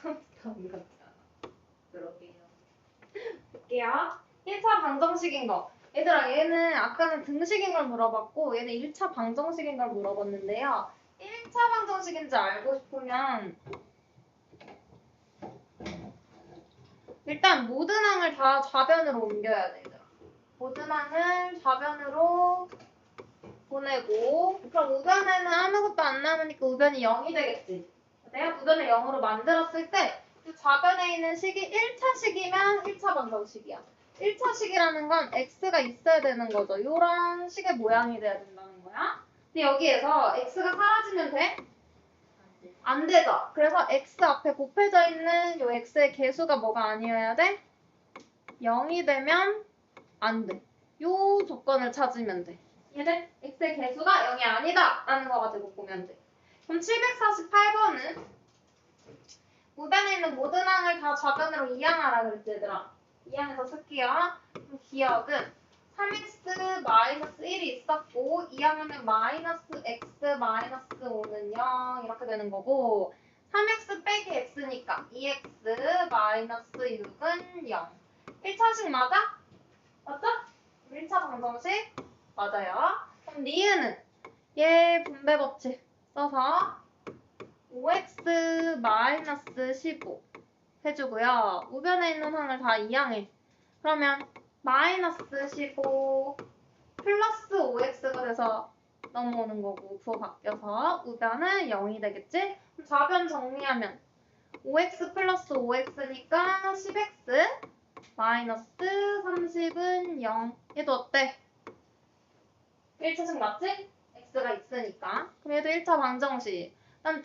다음 같지 않아. 그러게요. 볼게요. 1차 방정식인 거. 얘들아, 얘는 아까는 등식인 걸 물어봤고 얘는 1차 방정식인 걸 물어봤는데요. 1차 방정식인지 알고 싶으면 일단 모든 항을 다 좌변으로 옮겨야 돼, 얘들아. 모든 항을 좌변으로 보내고 그럼 우변에는 아무것도 안 남으니까 우변이 0이 되겠지. 내가 우변을 0으로 만들었을 때 그 좌변에 있는 식이 1차식이면 1차 방정식이야. 1차식이라는 건 x가 있어야 되는 거죠. 이런 식의 모양이 돼야 된다는 거야. 근데 여기에서 x가 사라지면 돼? 안 되죠. 그래서 x 앞에 곱해져 있는 요 x의 개수가 뭐가 아니어야 돼? 0이 되면 안 돼. 요 조건을 찾으면 돼. 얘는 x의 개수가 0이 아니다 라는 거 가지고 보면 돼. 그럼 748번은 우변에 있는 모든 항을 다 좌변으로 이항하라 그랬지 얘들아. 이항해서 쓸게요. 그럼 기억은 3x-1이 있었고 이항하면 -x-5는 0 이렇게 되는 거고 3x 빼기 x니까 2x-6은 0. 1차식 맞아? 맞죠? 1차 방정식 맞아요. 그럼 니은은 얘 분배 법칙 써서 5x-15 해주고요. 우변에 있는 항을 다 이항해. 그러면 -15 플러스 5x가 돼서 넘어오는 거고 부호 바뀌어서 우변은 0이 되겠지? 그럼 좌변 정리하면 5x 플러스 5x니까 10x 마이너스 30은 0. 얘도 어때? 1차식 맞지? x가 있으니까. 그럼 얘도 1차 방정식. 그다음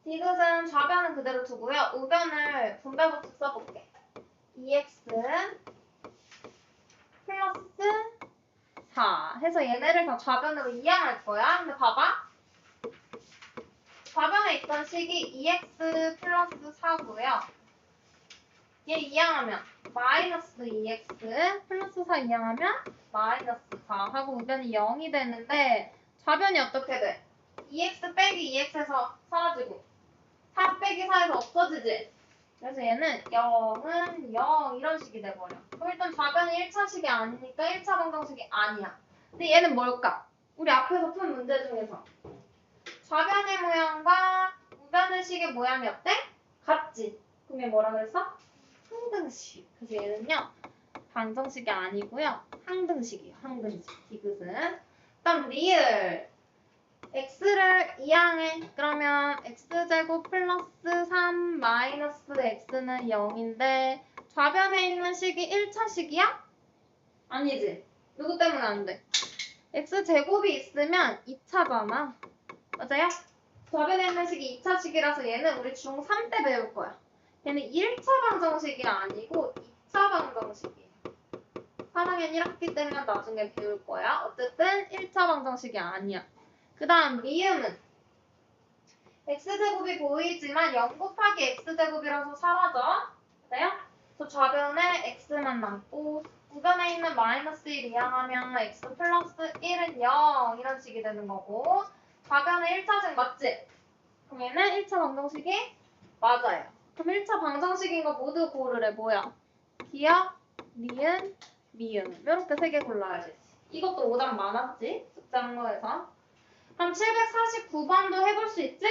디귿은 좌변은 그대로 두고요. 우변을 분배법칙 써볼게. 2x 플러스 4 해서 얘네를 다 좌변으로 이항할 거야. 근데 봐봐. 좌변에 있던 식이 2x 플러스 4고요. 얘 이항하면 마이너스 2x 플러스 4 이항하면 마이너스 4 하고 우변이 0이 되는데 좌변이 어떻게 돼? 2x 빼기 2x에서 사라지고 4 빼기 4에서 없어지지? 그래서 얘는 0은 0 이런 식이 돼버려. 그럼 일단 좌변이 1차식이 아니니까 1차 방정식이 아니야. 근데 얘는 뭘까? 우리 앞에서 푼 문제 중에서 좌변의 모양과 우변의 식의 모양이 어때? 같지? 그럼 얘 뭐라 그랬어? 항등식. 그래서 얘는요 방정식이 아니고요 항등식이에요. 항등식. 디귿은. 그다음 리을. x를 이항해. 그러면 x제곱 플러스 3 마이너스 x는 0인데 좌변에 있는 식이 1차식이야? 아니지. 누구 때문에 안 돼? x제곱이 있으면 2차잖아. 맞아요? 좌변에 있는 식이 2차식이라서 얘는 우리 중3 때 배울 거야. 얘는 1차 방정식이 아니고 2차 방정식이에요. 3학년 1학기 때면 나중에 배울 거야. 어쨌든 1차 방정식이 아니야. 그 다음 미음은 x제곱이 보이지만 0 곱하기 x제곱이라서 사라져. 그래요? 저 좌변에 x만 남고 우변에 있는 마이너스 1 이항하면 x 플러스 1은 0 이런 식이 되는 거고 좌변에 1차식 맞지? 그럼 얘는 1차 방정식이 맞아요. 그럼 1차 방정식인 거 모두 고르래. 뭐야? 기억, 니은, 미음. 이렇게 3개 골라야 돼. 이것도 오답 많았지? 숙제한 거에서. 그럼 749번도 해볼 수 있지?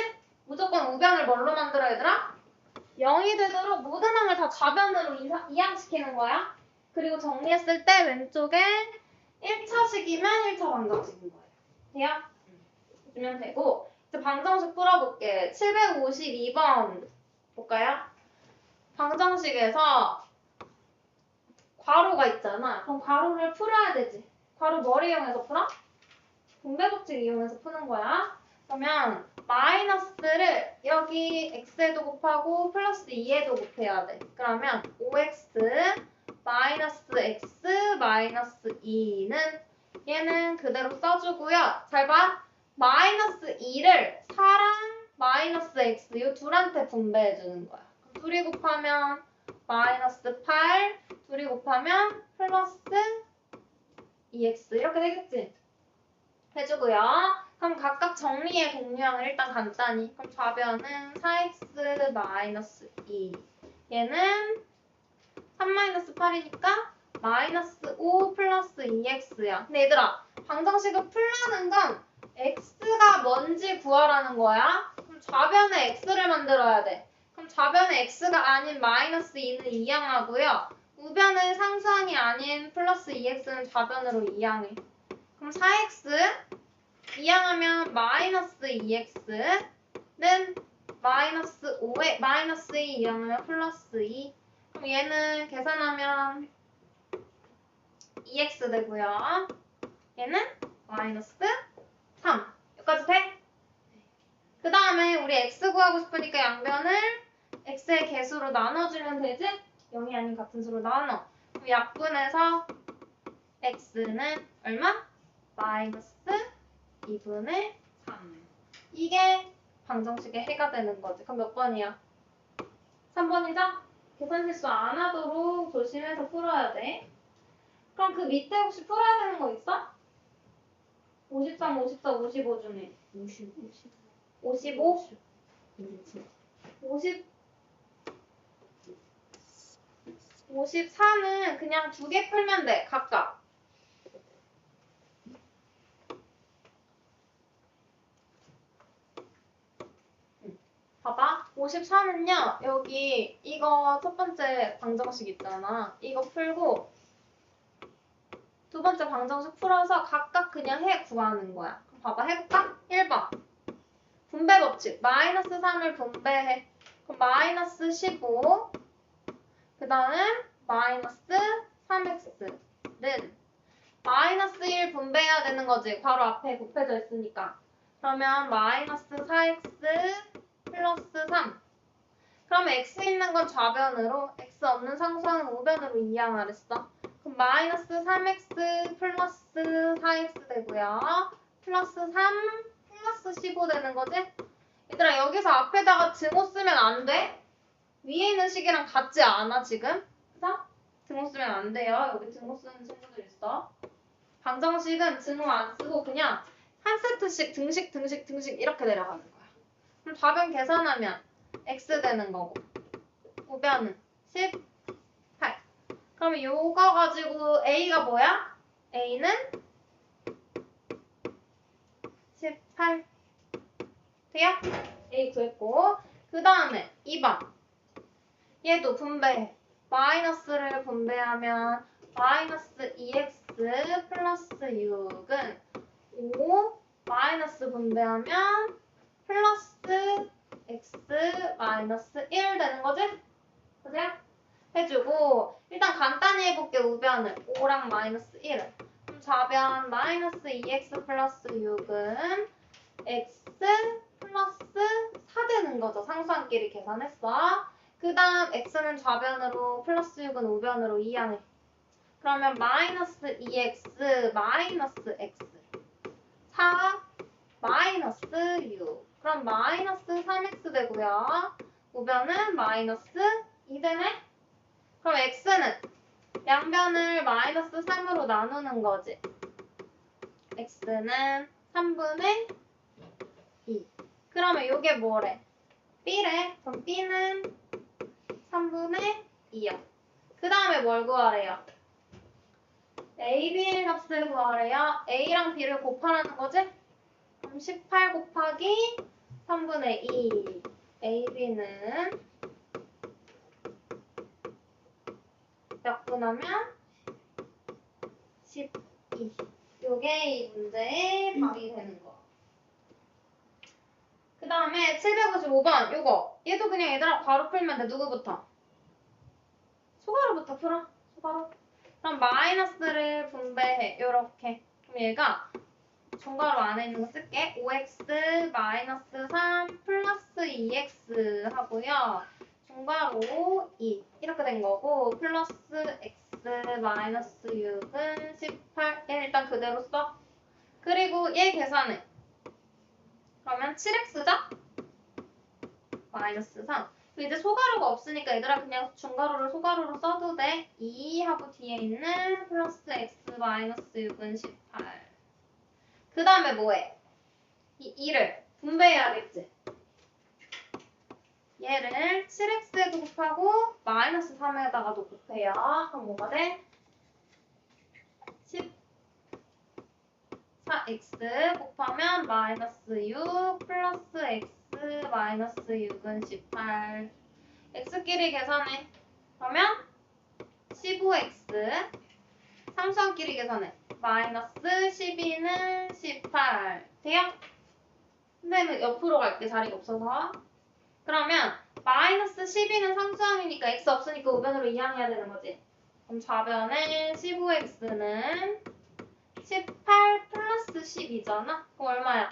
무조건 우변을 뭘로 만들어 얘들아? 0이 되도록 모든 항을 다 좌변으로 이항시키는 거야. 그리고 정리했을 때 왼쪽에 1차식이면 1차 방정식인 거예요. 돼요? 해주면 되고 이제 방정식 풀어볼게. 752번 볼까요? 방정식에서 괄호가 있잖아. 그럼 괄호를 풀어야 되지. 괄호 뭘 이용해서 풀어? 분배법칙 이용해서 푸는 거야. 그러면 마이너스를 여기 x에도 곱하고 플러스 2에도 곱해야 돼. 그러면 5x 마이너스 x 마이너스 2는 얘는 그대로 써주고요. 잘 봐. 마이너스 2를 4랑 마이너스 x 이 둘한테 분배해주는 거야. 둘이 곱하면 마이너스 8, 둘이 곱하면 플러스 2x 이렇게 되겠지? 해주고요. 그럼 각각 정리해 동류항을 일단 간단히. 그럼 좌변은 4x-2. 얘는 3-8이니까 -5 플러스 2x야. 근데 얘들아, 방정식을 풀라는 건 x가 뭔지 구하라는 거야. 그럼 좌변에 x를 만들어야 돼. 그럼 좌변에 x가 아닌 -2는 이항하고요. 우변은 상수항이 아닌 플러스 2x는 좌변으로 이항해. 그럼 4x 이항하면 -2x는 -5에 -2 이항하면 플러스 2. 그럼 얘는 계산하면 2x 되고요. 얘는 -3. 여기까지 돼? 그 다음에 우리 x 구하고 싶으니까 양변을 x의 개수로 나눠주면 되지? 0이 아닌 같은 수로 나눠. 그럼 약분해서 x는 얼마? -2분의 3. 이게 방정식의 해가 되는 거지. 그럼 몇 번이야? 3번이죠? 계산 실수 안 하도록 조심해서 풀어야 돼. 그럼 그 밑에 혹시 풀어야 되는 거 있어? 53, 54, 55 중에 55? 54는 그냥 2개 풀면 돼, 각각. 봐봐. 54는요, 여기 이거 첫 번째 방정식 있잖아. 이거 풀고 두 번째 방정식 풀어서 각각 그냥 해 구하는 거야. 그럼 봐봐, 해볼까? 1번. 분배 법칙. -3을 분배해. 그럼 -15. 그 다음 -3x는 -1 분배해야 되는 거지. 바로 앞에 곱해져 있으니까. 그러면 -4x 플러스 3. 그러면 x 있는 건 좌변으로, x 없는 상수항은 우변으로 이항하랬어. 그럼 -3x 플러스 4x 되고요. 플러스 3 플러스 15 되는 거지? 얘들아, 여기서 앞에다가 증오 쓰면 안 돼? 위에 있는 식이랑 같지 않아, 지금? 그래서 증오 쓰면 안 돼요. 여기 증오 쓰는 친구들 있어. 방정식은 증오 안 쓰고 그냥 한 세트씩 등식 이렇게 내려가는 거야. 그럼 좌변 계산하면 x 되는 거고 우변은 18. 그러면 요거 가지고 a가 뭐야? a는 18. 돼요? a 구했고 그 다음에 2번. 얘도 분배해. 마이너스를 분배하면 -2x 플러스 6은 5 마이너스 분배하면 플러스 x 마이너스 1 되는 거지? 그죠? 해주고 일단 간단히 해볼게. 우변을 5랑 마이너스 1을. 그럼 좌변 -2x 플러스 6은 x 플러스 4 되는 거죠. 상수항끼리 계산했어. 그 다음 x는 좌변으로 플러스 6은 우변으로 이항해. 그러면 -2x 마이너스 x 4 마이너스 6. 그럼 마이너스 3x 되고요. 우변은 마이너스 2 되네? 그럼 x는 양변을 마이너스 3으로 나누는 거지. x는 3분의 2. 그러면 이게 뭐래? b래. 그럼 b는 3분의 2요. 그 다음에 뭘 구하래요? a, b의 값을 구하래요. a랑 b를 곱하라는 거지? 그럼 18 곱하기 3분의 2. a, b는 약분하면 12. 요게 이 문제의 답이 되는 거. 그 다음에 755번 요거. 얘도 그냥 얘들아 바로 풀면 돼. 누구부터? 소가루부터 풀어. 소가루. 그럼 마이너스를 분배해. 요렇게. 그럼 얘가 정가로 안에 있는 거 쓸게. 5x 마이너스 3 플러스 2x 하고요. 중괄호 2 이렇게 된 거고 플러스 x 마이너스 6은 18. 얘 일단 그대로 써. 그리고 얘 계산해. 그러면 7x죠? 마이너스 3. 이제 소가루가 없으니까 얘들아 그냥 중괄호를 소가루로 써도 돼. 2 하고 뒤에 있는 플러스 x 마이너스 6은 18. 그 다음에 뭐해? 이 2를 분배해야겠지. 얘를 7x에도 곱하고 마이너스 3에다가도 곱해요. 그럼 뭐가 돼? 14x 곱하면 마이너스 6 플러스 x 마이너스 6은 18. x끼리 계산해. 그러면 15x 상수함끼리 계산해. 마이너스 12는 18. 돼요? 근데 옆으로 갈게. 자리가 없어서. 그러면 마이너스 12는 상수함이니까 x 없으니까 우변으로 이항해야 되는 거지. 그럼 좌변에 15x는 18 플러스 10이잖아? 그럼 얼마야?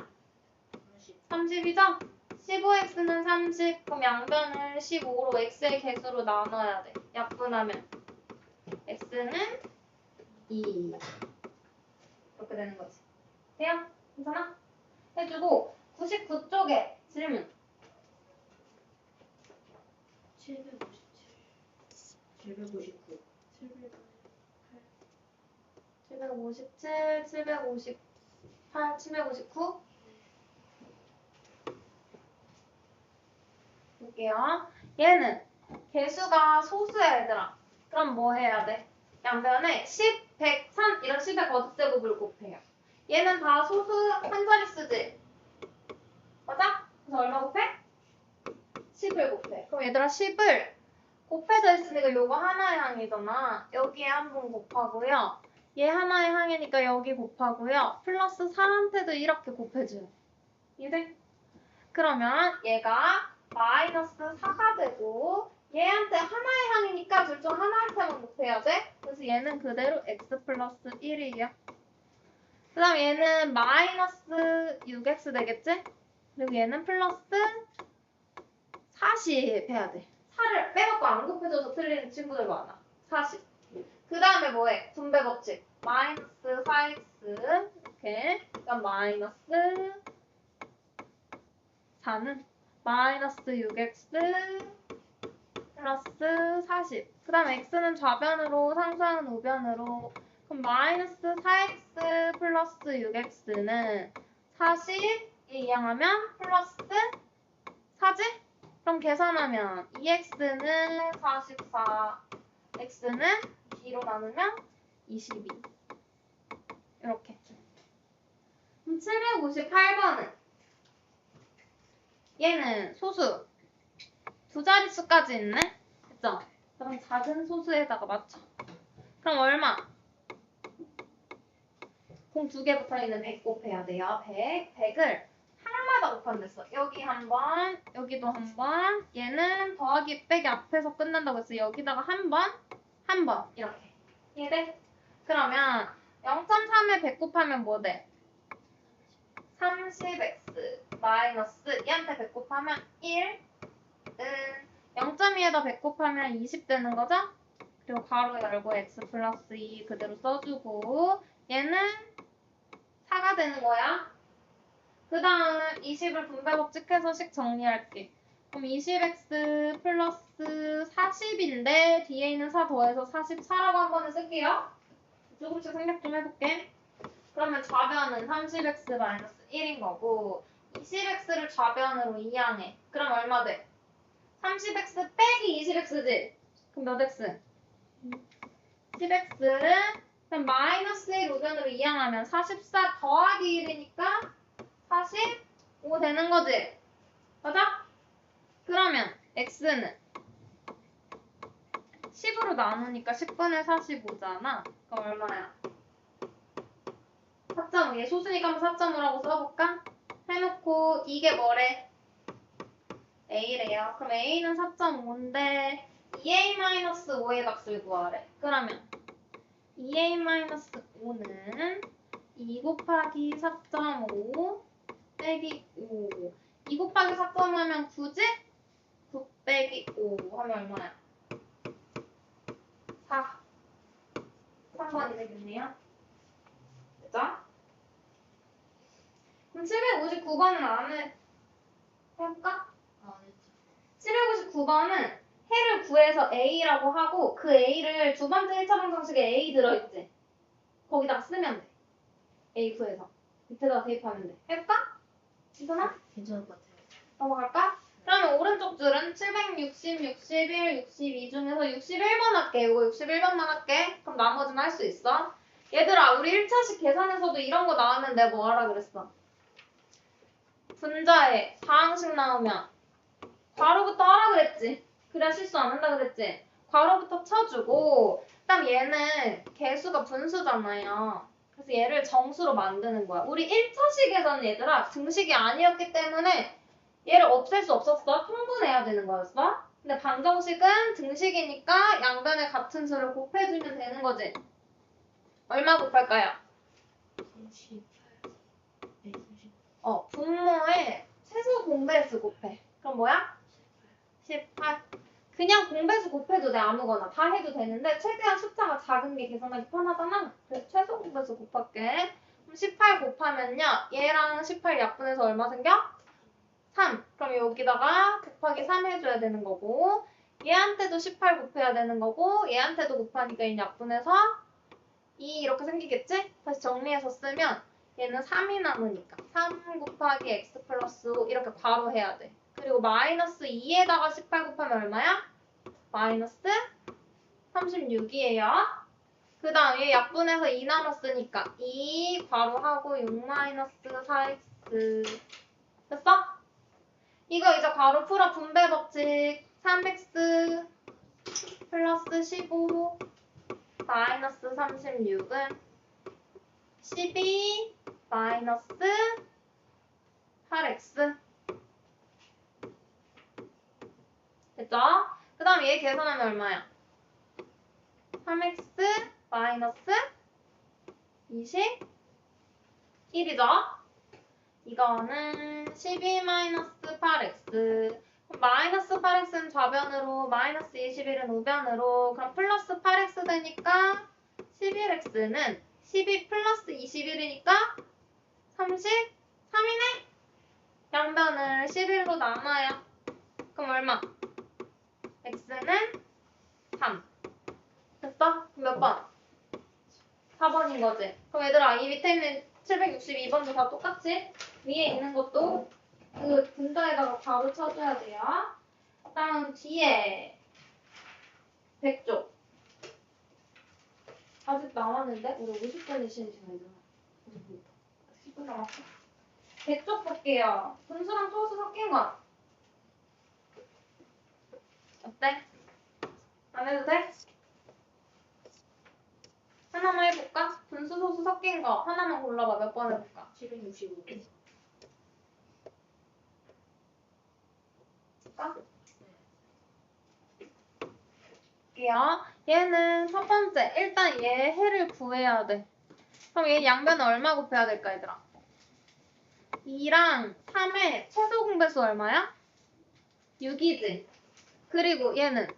30이죠? 15x는 30, 그럼 양변을 15로 x의 개수로 나눠야 돼. 약분하면 x는 2. 이렇게 되는 거지. 돼요? 괜찮아? 해주고 99쪽에 질문. 757, 757, 758, 759. 볼게요. 얘는 개수가 소수야, 얘들아. 그럼 뭐 해야 돼? 양변에 10, 100, 1000 이런 10의 거듭제곱을 곱해요. 얘는 다 소수 한 자릿수지? 맞아? 그래서 얼마 곱해? 10을 곱해. 그럼 얘들아 10을 곱해져 있으니까 요거 하나의 항이잖아. 여기에 한 번 곱하고요. 얘 하나의 항이니까 여기 곱하고요. 플러스 4한테도 이렇게 곱해줘요. 이해돼? 그러면 얘가 마이너스 4가 되고 얘한테 하나의 항이니까 둘 중 하나한테만 곱해야 돼. 그래서 얘는 그대로 x 플러스 1이에요. 그 다음 얘는 마이너스 6x 되겠지? 그리고 얘는 플러스 40 해야 돼. 4를 빼먹고 안 곱해줘서 틀리는 친구들 많아. 40. 그 다음에 뭐해? 분배 법칙. 마이너스 4x 이렇게. 그럼 마이너스 4는 마이너스 6x 플러스 40. 그 다음 x는 좌변으로 상수항은 우변으로. 그럼 마이너스 4x 플러스 6x는 40 이항하면 플러스 4지? 그럼 계산하면 2x는 44, x는 b로 나누면 22. 이렇게. 그럼 758번은 얘는 소수 두 자릿수까지 있네? 그쵸? 그럼 작은 소수에다가 맞춰. 그럼 얼마? 공 두 개 붙어있는 100 곱해야 돼요. 100. 100을 하나마다 곱한댔어. 여기 한 번, 여기도 한 번. 얘는 더하기 빼기 앞에서 끝난다고 했어. 여기다가 한 번, 한 번. 이렇게. 이해돼? 그러면 0.3에 100 곱하면 뭐 돼? 30x 마이너스 얘한테 100 곱하면 1 0.2에다 100 곱하면 20 되는 거죠? 그리고 괄호 열고 x 플러스 2 그대로 써주고 얘는 4가 되는 거야. 그 다음 20을 분배 법칙해서 식 정리할게. 그럼 20x 플러스 40인데 뒤에 있는 4 더해서 44라고 한 번에 쓸게요. 조금씩 생각 좀 해볼게. 그러면 좌변은 30x 마이너스 1인 거고 20x를 좌변으로 이항해. 그럼 얼마 돼? 30x 빼기 20x지? 그럼 몇 x? 10x를 그럼 마이너스 1 우변으로 이항하면 44 더하기 1이니까 45 되는 거지? 맞아? 그러면 x는 10으로 나누니까 10분의 45잖아. 그럼 얼마야? 4.5. 얘 소수니까 한번 4.5라고 써볼까? 해놓고 이게 뭐래? A래요. 그럼 A는 4.5인데 2A-5의 값을 구하래. 그러면 2A-5는 2 곱하기 4.5 빼기 5. 2 곱하기 4.5 하면 9지? 9 빼기 5 하면 얼마야? 4. 3번이 되겠네요. 됐죠? 그럼 759번은 안 해볼까? 759번은 해를 구해서 A라고 하고 그 A를 두 번째 1차 방정식에 A 들어있지? 거기다가 쓰면 돼. A 구해서. 밑에다가 대입하면 돼. 해볼까? 괜찮아? 괜찮을 것 같아요. 넘어갈까? 그러면 오른쪽 줄은 760, 61, 62 중에서 61번 할게. 이거 61번만 할게. 그럼 나머지는 할 수 있어. 얘들아, 우리 1차식 계산에서도 이런 거 나오면 내가 뭐 하라 그랬어? 분자에 4항씩 나오면 괄호부터 하라 그랬지. 그래야 실수 안 한다 그랬지. 괄호부터 쳐주고 그다음 얘는 개수가 분수잖아요. 그래서 얘를 정수로 만드는 거야. 우리 1차식에서는 얘들아 등식이 아니었기 때문에 얘를 없앨 수 없었어. 통분해야 되는 거였어. 근데 방정식은 등식이니까 양변에 같은 수를 곱해주면 되는 거지. 얼마 곱할까요? 38. 네, 38. 분모에 최소 공배수 곱해. 그럼 뭐야? 18. 그냥 공배수 곱해도 돼. 아무거나 다 해도 되는데 최대한 숫자가 작은 게 계산하기 편하잖아. 그래서 최소 공배수 곱할게. 그럼 18 곱하면요. 얘랑 18 약분해서 얼마 생겨? 3. 그럼 여기다가 곱하기 3 해줘야 되는 거고 얘한테도 18 곱해야 되는 거고 얘한테도 곱하니까 이 약분해서 2 이렇게 생기겠지? 다시 정리해서 쓰면 얘는 3이 남으니까 3 곱하기 x 플러스 5 이렇게 괄호 해야 돼. 그리고 마이너스 2에다가 18 곱하면 얼마야? 마이너스 36이에요. 그 다음 얘 약분해서 2 남았으니까 2 괄호하고 6 마이너스 4x 됐어? 이거 이제 괄호 풀어 분배 법칙 3x 플러스 15 마이너스 36은 12 마이너스 8x 됐죠? 그 다음 얘 계산하면 얼마야? 3x 마이너스 21이죠? 이거는 12 마이너스 8x 마이너스 8x는 좌변으로 마이너스 21은 우변으로 그럼 플러스 8x 되니까 11x는 12 플러스 21이니까 33이네? 양변을 11로 나눠요. 그럼 얼마? x는 3 됐어? 그럼 몇 번? 4번인 거지. 그럼 얘들아 이 밑에 있는 762번도 다 똑같이 위에 있는 것도 그 분자에다가 괄호 쳐줘야 돼요. 다음 뒤에 100쪽. 아직 남았는데? 우리 50분이 쉬는 시간이잖아. 10분 남았어. 100쪽 볼게요. 분수랑 소수 섞인 거. 어때? 안 해도 돼? 하나만 해볼까? 분수 소수 섞인 거 하나만 골라봐. 몇 번 해볼까? 765. 볼게요. 얘는 첫 번째. 일단 얘 해를 구해야 돼. 그럼 얘 양변은 얼마 곱해야 될까 얘들아? 2랑 3의 최소 공배수 얼마야? 6이지. 그리고 얘는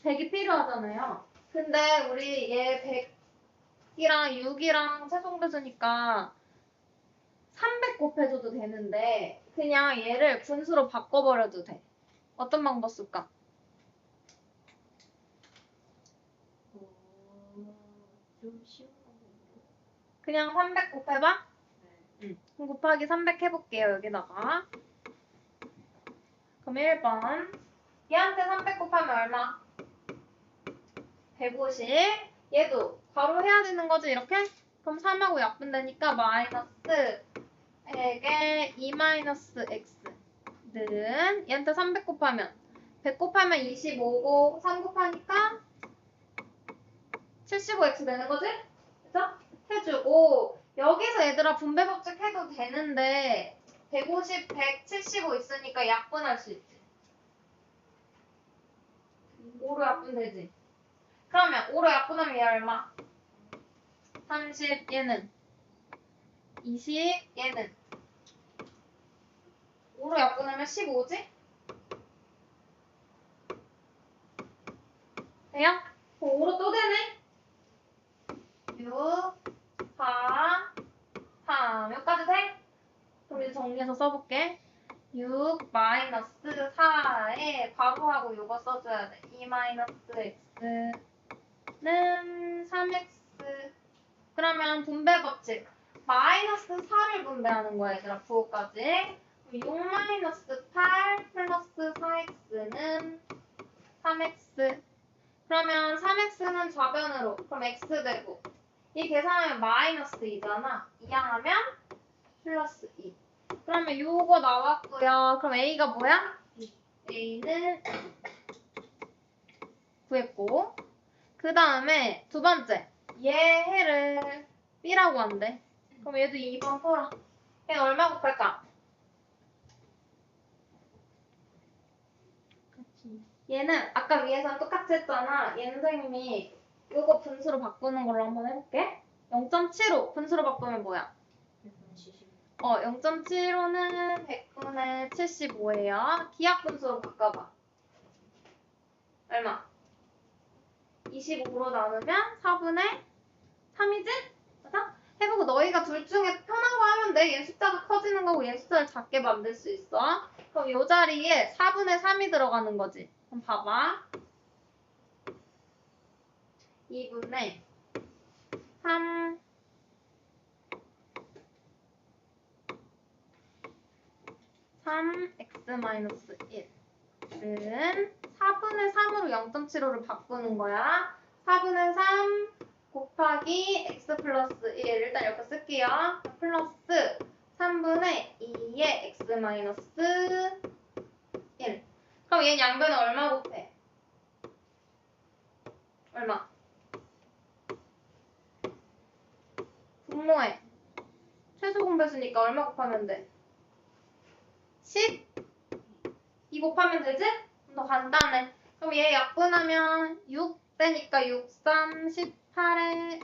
100이 필요하잖아요. 근데 우리 얘 100이랑 6이랑 최소 공배수니까 300 곱해줘도 되는데 그냥 얘를 분수로 바꿔버려도 돼. 어떤 방법 쓸까? 좀 쉬운 방법으로. 그냥 300 곱해봐? 네. 그럼 곱하기 300 해볼게요. 여기다가. 그럼 1번. 얘한테 300 곱하면 얼마? 150. 얘도 바로 해야 되는 거지 이렇게? 그럼 3하고 약분되니까 마이너스 100에 2 마이너스 x는 얘한테 300 곱하면 100 곱하면 25고 3 곱하니까 75x 되는 거지? 그죠? 해주고 여기서 얘들아 분배 법칙 해도 되는데 150, 100, 75 있으니까 약분할 수 있지. 5로 약분되지. 그러면 5로 약분하면 얘 얼마? 30 얘는 20 얘는 5로 약분하면 15지? 돼요? 그럼 5로 또 되네? 6, 4, 3 여기까지 돼? 그럼 이제 정리해서 써볼게. 6 마이너스 4에 괄호하고 요거 써줘야 돼. 2 마이너스 x는 3x 그러면 분배 법칙 마이너스 4를 분배하는 거야, 얘들아, 9호까지. 6-8 플러스 4x는 3x. 그러면 3x는 좌변으로, 그럼 x 되고. 이 계산하면 마이너스 2잖아. 이항하면 플러스 2. 그러면 요거 나왔고요. 그럼 a가 뭐야? a는 구했고. 그 다음에 두 번째. 얘 해를 b라고 한대. 그럼 얘도 2번 풀어. 얘는 얼마 곱할까? 얘는 아까 위에서 똑같이 했잖아. 얘는 선생님이 요거 분수로 바꾸는 걸로 한번 해볼게. 0.75 분수로 바꾸면 뭐야? 0.75는 100분의 75예요. 기하 분수로 바꿔봐. 얼마? 25로 나누면 4분의 3이지? 맞아? 해보고 너희가 둘 중에 편한 거 하면 돼. 얘 숫자가 커지는 거고 얘 숫자를 작게 만들 수 있어. 그럼 이 자리에 4분의 3이 들어가는 거지. 그럼 봐봐. 2분의 3 3x-1은 4분의 3으로 0.75를 바꾸는 거야. 4분의 3 곱하기 x 플러스 1 일단 이렇게 쓸게요. 플러스 3분의 2의 x 마이너스 1. 그럼 얘는 양변에 얼마 곱해? 얼마? 분모에 최소 공배수니까 얼마 곱하면 돼? 10? 2 곱하면 되지? 더 간단해. 그럼 얘 약분하면 6 되니까 6, 3, 18에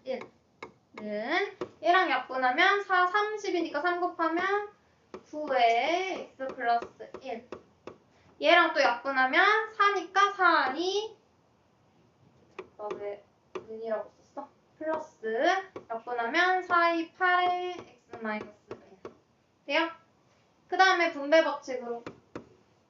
x-1은 얘랑 약분하면 4, 30이니까 3 곱하면 9에 x 플러스 1. 얘랑 또 약분하면 4니까 4이 너 왜 은이라고 썼어? 플러스 약분하면 4, 2, 8에 x-1. 돼요? 그 다음에 분배 법칙으로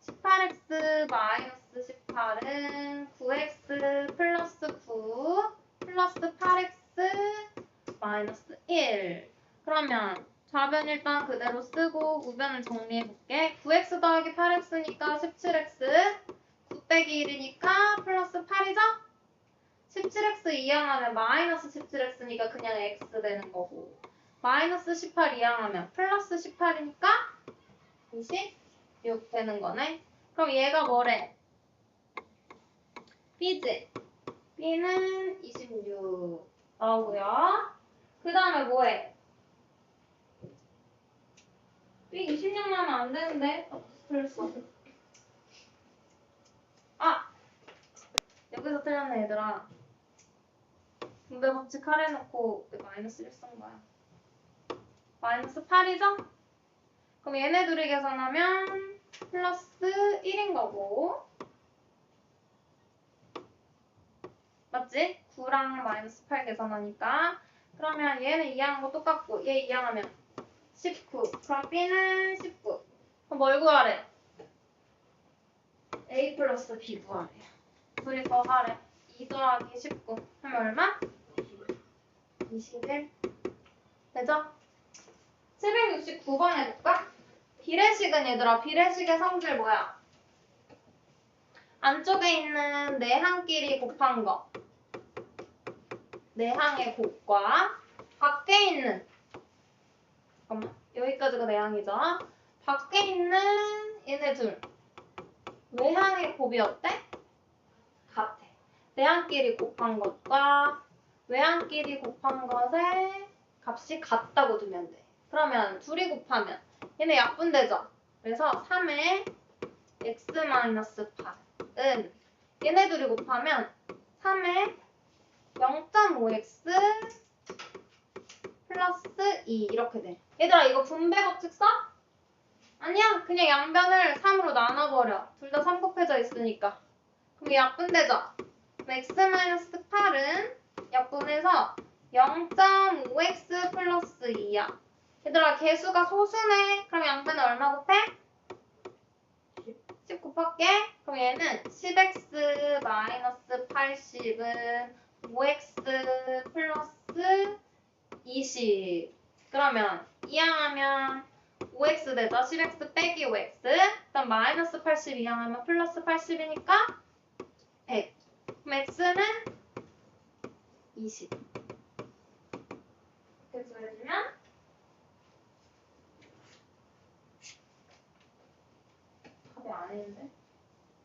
18x 마이너스 18은 9x 플러스 9 플러스 8x 마이너스 1. 그러면 좌변 일단 그대로 쓰고 우변을 정리해볼게. 9x 더하기 8x니까 17x 9 빼기 1이니까 플러스 8이죠? 17x 이항하면 마이너스 17x니까 그냥 x 되는 거고 마이너스 18 이항하면 플러스 18이니까 26 되는 거네. 그럼 얘가 뭐래? b지? b는 26 나오고요. 그 다음에 뭐해? b 26 나오면 안 되는데 틀렸어. 아! 여기서 틀렸네 얘들아. 분배 법칙 할애놓고 마이너스 1 쓴 거야. 마이너스 8이죠? 그럼 얘네 둘이 계산하면 플러스 1인 거고 맞지? 9랑 마이너스 8 계산하니까 그러면 얘는 이항한 거 똑같고 얘 이항하면 19 그럼 B는 19 그럼 뭘 구하래? A 플러스 B 구하래. 둘이서 하래. 2 더하기 19 하면 얼마? 21 되죠? 769번 해볼까? 비례식은 얘들아 비례식의 성질 뭐야? 안쪽에 있는 내항끼리 곱한 거 내항의 곱과 밖에 있는 잠깐만 여기까지가 내항이죠? 밖에 있는 얘네 둘 외항의 곱이 어때? 같아. 내항끼리 곱한 것과 외항끼리 곱한 것의 값이 같다고 두면 돼. 그러면 둘이 곱하면 얘네 약분되죠? 그래서 3의 x-8은 얘네 둘이 곱하면 3의 0.5x 플러스 2 이렇게 돼. 얘들아 이거 분배 법칙 써? 아니야. 그냥 양변을 3으로 나눠버려. 둘 다 3 곱해져 있으니까. 그럼 약분되죠? x-8은 약분해서 0.5x 플러스 2야. 얘들아 개수가 소수네. 그럼 양변에 얼마 곱해? 10 곱할게. 그럼 얘는 10x 마이너스 80은 5x 플러스 20. 그러면 이항하면 5x 되죠? 10x 빼기 5x. 그다음 마이너스 80 이항하면 플러스 80이니까 100. 그럼 x는 20. 이렇게 구해주면 답이 아닌데?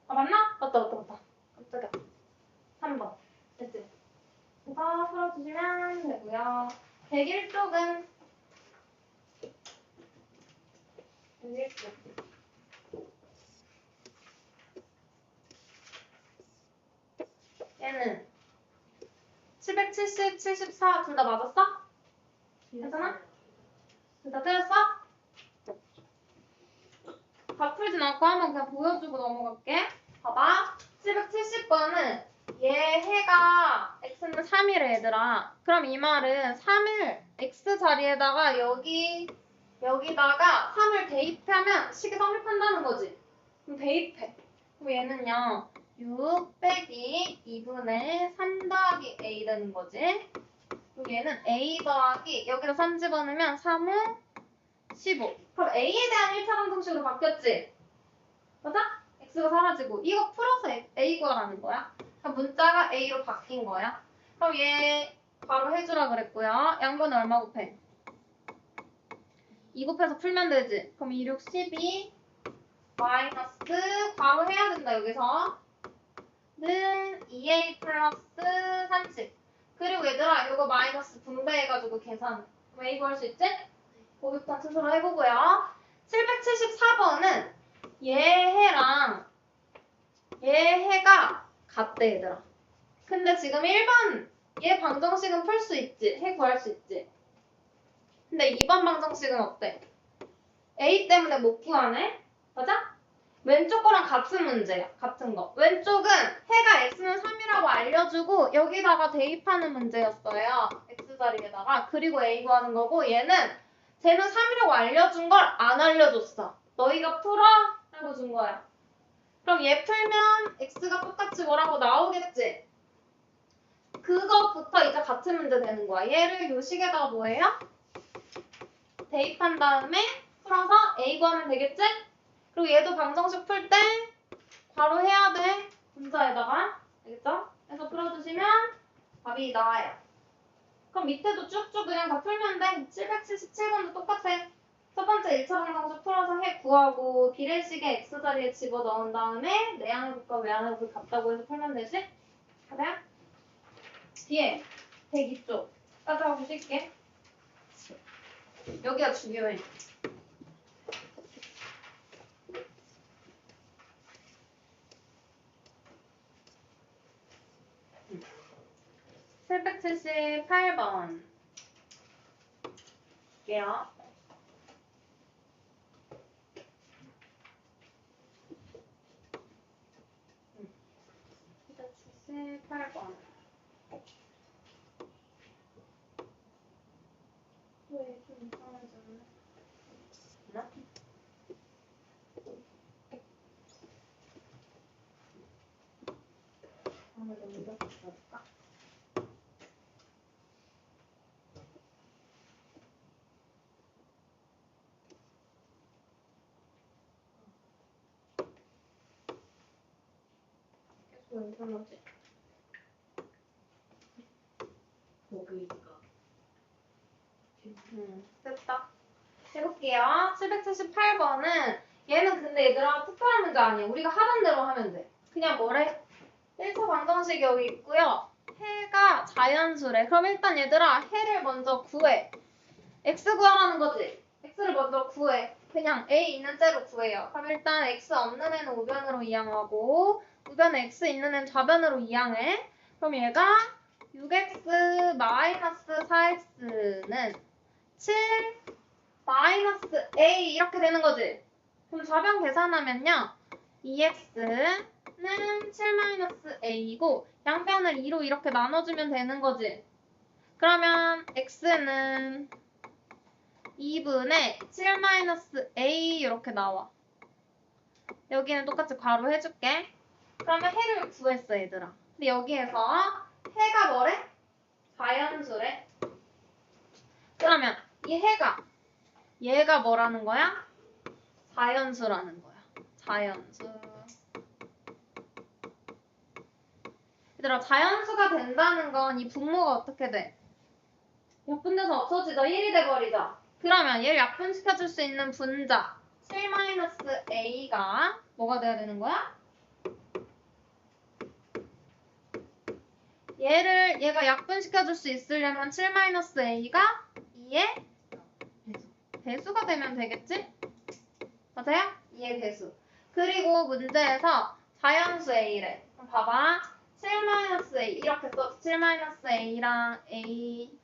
아 맞나? 맞다. 깜짝이야. 3번. 됐지? 그래서 풀어주시면 되고요. 101쪽은 얘는 770, 74 둘 다 맞았어? 괜찮아? 둘 다 틀렸어? 다 풀진 않고 한번 그냥 보여주고 넘어갈게. 봐봐. 770번은 얘 해가 x는 3이래 얘들아. 그럼 이 말은 3을 x 자리에다가 여기다가 3을 대입하면 식이 성립한다는 거지. 그럼 대입해. 그럼 얘는요. 6 빼기 2분의 3 더하기 a 되는 거지. 그럼 얘는 a 더하기 여기다 3 집어넣으면 3, 5, 15. 그럼 a에 대한 1차 방정식으로 바뀌었지? 맞아? x가 사라지고 이거 풀어서 a 구하라는 거야. 그럼 문자가 a로 바뀐 거야. 그럼 얘 바로 해주라 그랬고요. 양변은 얼마 곱해? 2 곱해서 풀면 되지. 그럼 2, 6, 12 마이너스 바로 해야 된다 여기서 는 2a 플러스 30. 그리고 얘들아 이거 마이너스 분배해가지고 계산 그럼 a 구할 수 있지? 고급탄 스스로 해보고요. 774번은 얘 해가 같대 얘들아. 근데 지금 1번 얘 방정식은 풀 수 있지. 해 구할 수 있지. 근데 2번 방정식은 어때? a 때문에 못 구하네? 맞아? 왼쪽 거랑 같은 문제야. 같은 거. 왼쪽은 해가 x는 3이라고 알려주고 여기다가 대입하는 문제였어요. x자리에다가. 그리고 a 구하는 거고 얘는 쟤는 3이라고 알려준 걸 안 알려줬어. 너희가 풀어? 라고 준 거야. 그럼 얘 풀면 x가 똑같이 뭐라고 나오겠지? 그거부터 이제 같은 문제 되는 거야. 얘를 요 식에다가 뭐예요? 대입한 다음에 풀어서 a 구하면 되겠지? 그리고 얘도 방정식 풀 때 바로 해야 돼. 분자에다가. 알겠죠? 그래서 풀어주시면 답이 나와요. 그럼 밑에도 쭉쭉 그냥 다 풀면 돼. 777번도 똑같아. 첫 번째 1차 방정식 풀어서 해 구하고 비례식의 x자리에 집어넣은 다음에 내항해볼까 외항해볼까 같다고 해서 풀면 되지? 그래요? 뒤에 102쪽까지 하고 쉴게. 여기가 중요해. 음. 778번 볼게요. 778번 왜 좀 이상하지 않나? 한번 넘겨볼까? 계속 이상하지? 거기가 됐다. 해볼게요. 778번은 얘는 근데 얘들아 특별한 문제 아니야. 우리가 하던 대로 하면 돼. 그냥 뭐래? 1차 방정식 여기 있고요. 해가 자연수래. 그럼 일단 얘들아 해를 먼저 구해. x 구하라는 거지. x를 먼저 구해. 그냥 a 있는 째로 구해요. 그럼 일단 x 없는 애는 우변으로 이항하고 우변에 x 있는 애는 좌변으로 이항해. 그럼 얘가 6x 마이너스 4x는 7 마이너스 a 이렇게 되는 거지. 그럼 좌변 계산하면요. 2x는 7 마이너스 a이고 양변을 2로 이렇게 나눠주면 되는 거지. 그러면 x는 2분의 7 마이너스 a 이렇게 나와. 여기는 똑같이 괄호 해줄게. 그러면 해를 구했어 얘들아. 근데 여기에서 해가 뭐래? 자연수래. 그러면 이 얘가 뭐라는 거야? 자연수라는 거야. 자연수. 얘들아, 자연수가 된다는 건 이 분모가 어떻게 돼? 약분돼서 없어지죠. 1이 돼버리죠. 그러면 얘를 약분시켜줄 수 있는 분자 7-a가 뭐가 돼야 되는 거야? 얘가 약분시켜줄 수 있으려면 7-a가 2의 배수가 되면 되겠지? 맞아요? 2의 배수. 그리고 문제에서 자연수 a래. 그럼 봐봐. 7-a 이렇게 써. 7-a랑 a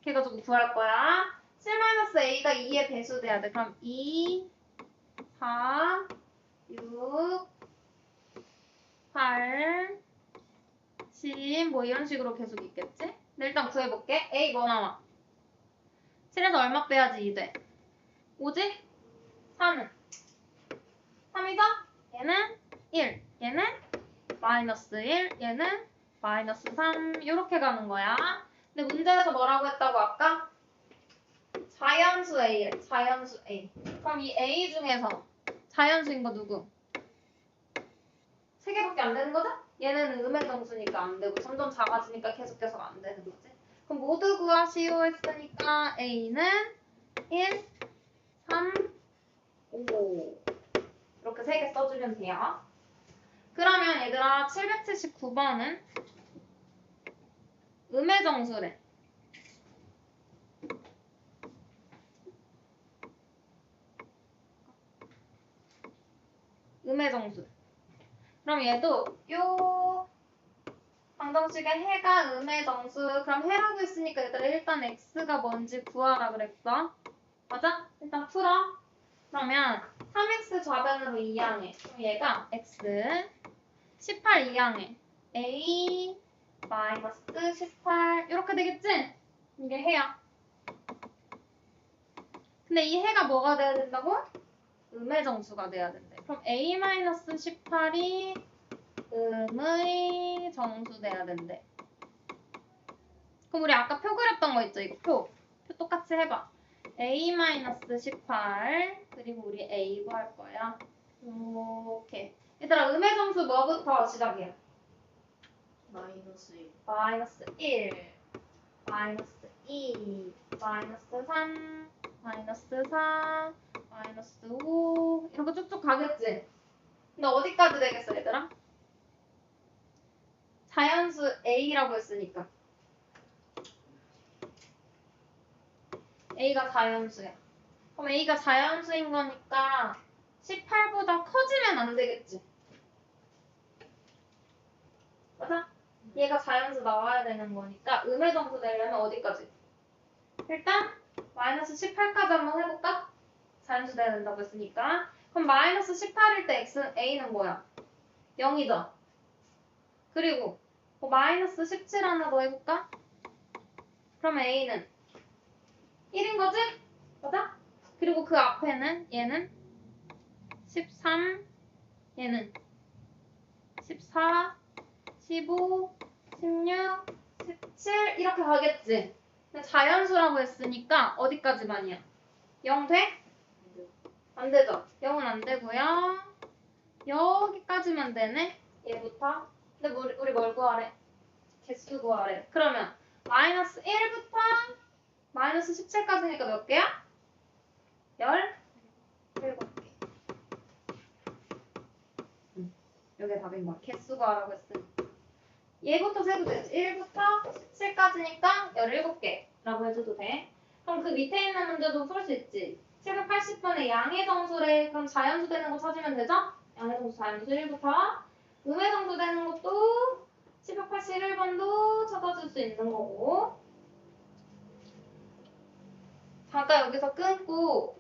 이렇게 해가지고 구할 거야. 7-a가 2의 배수 돼야 돼. 그럼 2, 4, 6, 8, 10 뭐 이런 식으로 계속 있겠지? 근데 일단 구해볼게. a 뭐 나와? 7에서 얼마 빼야지 2 돼? 5지? 4는? 3이죠? 얘는 1, 얘는 마이너스 1, 얘는 마이너스 3 이렇게 가는 거야. 근데 문제에서 뭐라고 했다고 아까? 자연수 A래. 자연수 A. 그럼 이 A 중에서 자연수인 거 누구? 3개밖에 안 되는 거죠? 얘는 음의 정수니까 안 되고 점점 작아지니까 계속 안 되는 거지. 그럼 모두 구하시오 했으니까 A는 1, 3, 5 이렇게 3개 써주면 돼요. 그러면 얘들아 779번은 음의 정수래. 음의 정수. 그럼 얘도 요 방정식의 해가 음의 정수. 그럼 해라고 했으니까 얘들아 일단 x가 뭔지 구하라 그랬어. 맞아? 일단 풀어. 그러면 3x 좌변으로 이항해. 그럼 얘가 x 18 이항해. a 마이너스 18 이렇게 되겠지? 이게 해야. 근데 이 해가 뭐가 돼야 된다고? 음의 정수가 돼야 된대. 그럼 a 마이너스 18이 음의 정수 돼야 된대. 그럼 우리 아까 표 그렸던 거 있죠? 이거 표 똑같이 해봐. a-18 그리고 우리 a 구할 거야. 이렇게. 얘들아 음의 정수 뭐부터 시작이야? 마이너스 1. 마이너스 1, 마이너스 2, 마이너스 3, 마이너스 4, 마이너스 5 이렇게 쭉쭉 가겠지? 근데 어디까지 되겠어 얘들아? 자연수 a라고 했으니까 a가 자연수야. 그럼 a가 자연수인 거니까 18보다 커지면 안 되겠지? 맞아? 얘가 자연수 나와야 되는 거니까 음의 정수 내려면 어디까지? 일단 마이너스 18까지 한번 해볼까? 자연수 돼야 된다고 했으니까. 그럼 마이너스 18일 때 a는 뭐야? 0이죠? 그리고 마이너스 17 하나 더 해볼까? 그러면 a는 1인 거지? 맞아? 그리고 그 앞에는 얘는 13, 얘는 14, 15, 16, 17 이렇게 가겠지? 근데 자연수라고 했으니까 어디까지만이야? 0 돼? 안 되죠? 0은 안 되고요. 여기까지만 되네? 얘부터. 근데 우리 뭘 구하래? 개수 구하래. 그러면 마이너스 1부터 마이너스 17까지니까 몇 개야? 17개. 여기가 답인 거야. 개수 구하라고 했으니까. 얘부터 세도 되지. 1부터 17까지니까 17개라고 해줘도 돼. 그럼 그 밑에 있는 문제도 풀 수 있지. 780번에 양의 정수래. 그럼 자연수 되는 거 찾으면 되죠? 양의 정수 자연수 1부터. 음의 정수 되는 것도 781번도 찾아줄 수 있는 거고. 잠깐 여기서 끊고